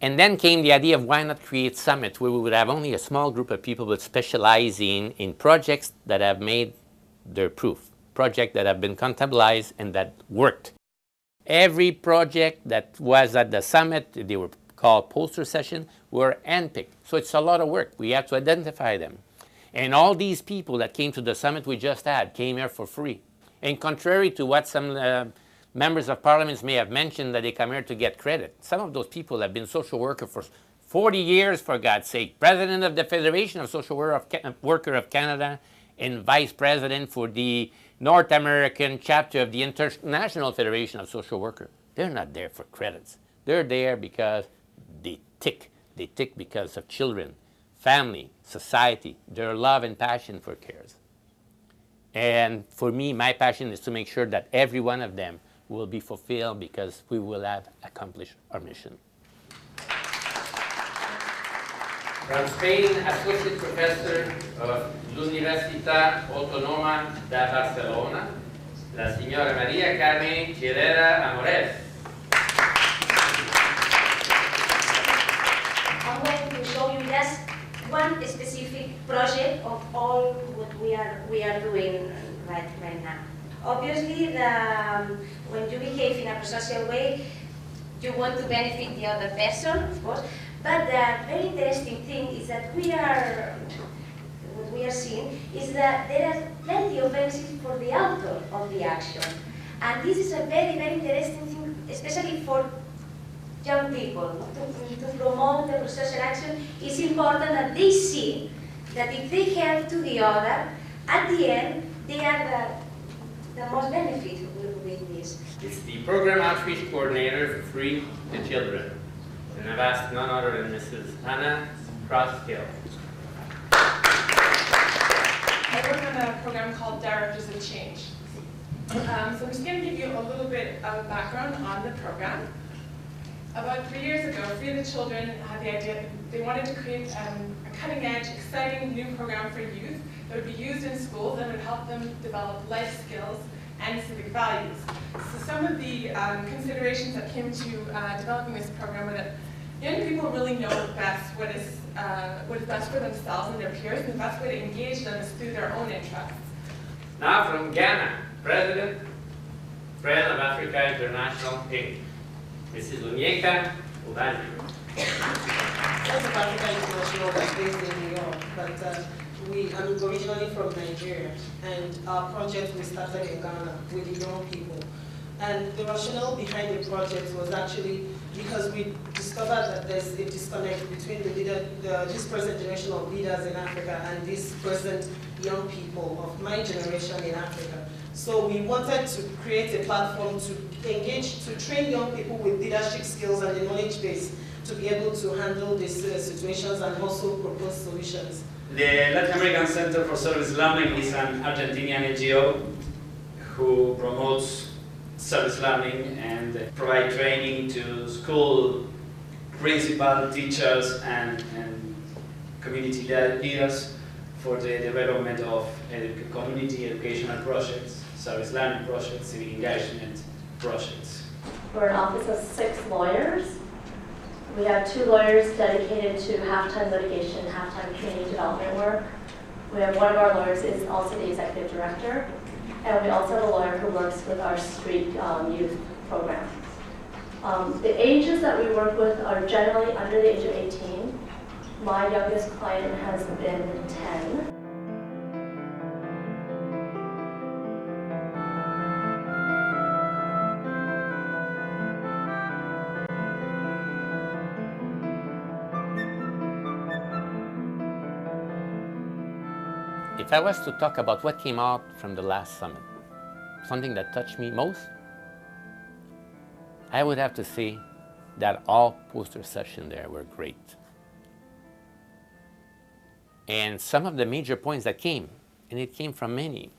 And then came the idea of why not create summits where we would have only a small group of people specializing in projects that have made their proof, projects that have been contabilized and that worked. Every project that was at the summit, they were called poster session, were handpicked. So it's a lot of work. We have to identify them. And all these people that came to the summit we just had came here for free. And contrary to what some members of parliament may have mentioned that they come here to get credit, some of those people have been social workers for 40 years, for God's sake. President of the Federation of Social Workers of Canada and vice president for the North American chapter of the International Federation of Social Workers. They're not there for credits. They're there because they tick. They tick because of children, family, society, their love and passion for cares. And for me, my passion is to make sure that every one of them will be fulfilled because we will have accomplished our mission. From Spain, Associate Professor of l'Università Autónoma de Barcelona, la Signora María Carmen Chirera Amores. I'm going to show you just one specific project of all what we are doing right now. Obviously, when you behave in a prosocial way, you want to benefit the other person, of course. But the very interesting thing is that what we are seeing is that there are plenty of benefits for the author of the action. And this is a very, very interesting thing, especially for young people. To promote the prosocial action, it's important that they see that if they help to the other, at the end, they are the most benefit with this. It's the Program Outreach Coordinator for Free the Children. And I've asked none other than Mrs. Anna Crosshill. I work on a program called Directors of Change. So I'm just going to give you a little bit of background on the program. About 3 years ago, Free the Children had the idea that they wanted to create a cutting-edge, exciting new program for youth that would be used in schools and would help them develop life skills and civic values. So some of the considerations that came to developing this program were that young people really know best what is best for themselves and their peers, and the best way to engage them is through their own interests. Now from Ghana, President, Friend of Africa International, Inc. Mrs. Onyeka Ubazi. Friends of Africa International is based in New York, but I'm originally from Nigeria, and our project we started in Ghana with the young people. And the rationale behind the project was actually because we discovered that there's a disconnect between this present generation of leaders in Africa and this present young people of my generation in Africa. So we wanted to create a platform to engage, to train young people with leadership skills and the knowledge base to be able to handle these situations and also propose solutions. The Latin American Center for Service Learning is an Argentinian NGO who promotes service learning and provide training to school principal, teachers, and community leaders for the development of community educational projects, service learning projects, civic engagement projects. We're an office of 6 lawyers. We have 2 lawyers dedicated to half-time litigation, half-time community development work. We have one of our lawyers is also the executive director, and we also have a lawyer who works with our street youth program. The ages that we work with are generally under the age of 18. My youngest client has been 10. If I was to talk about what came out from the last summit, something that touched me most, I would have to say that all poster sessions there were great. And some of the major points that came, and it came from many,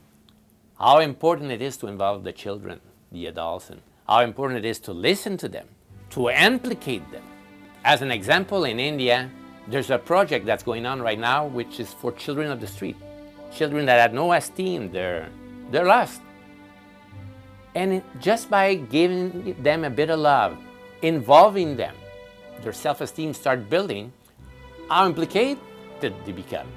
how important it is to involve the children, the adults, and how important it is to listen to them, to implicate them. As an example, in India, there's a project that's going on right now which is for children of the street. Children that have no esteem, they're lost. And just by giving them a bit of love, involving them, their self-esteem start building, how implicated they become.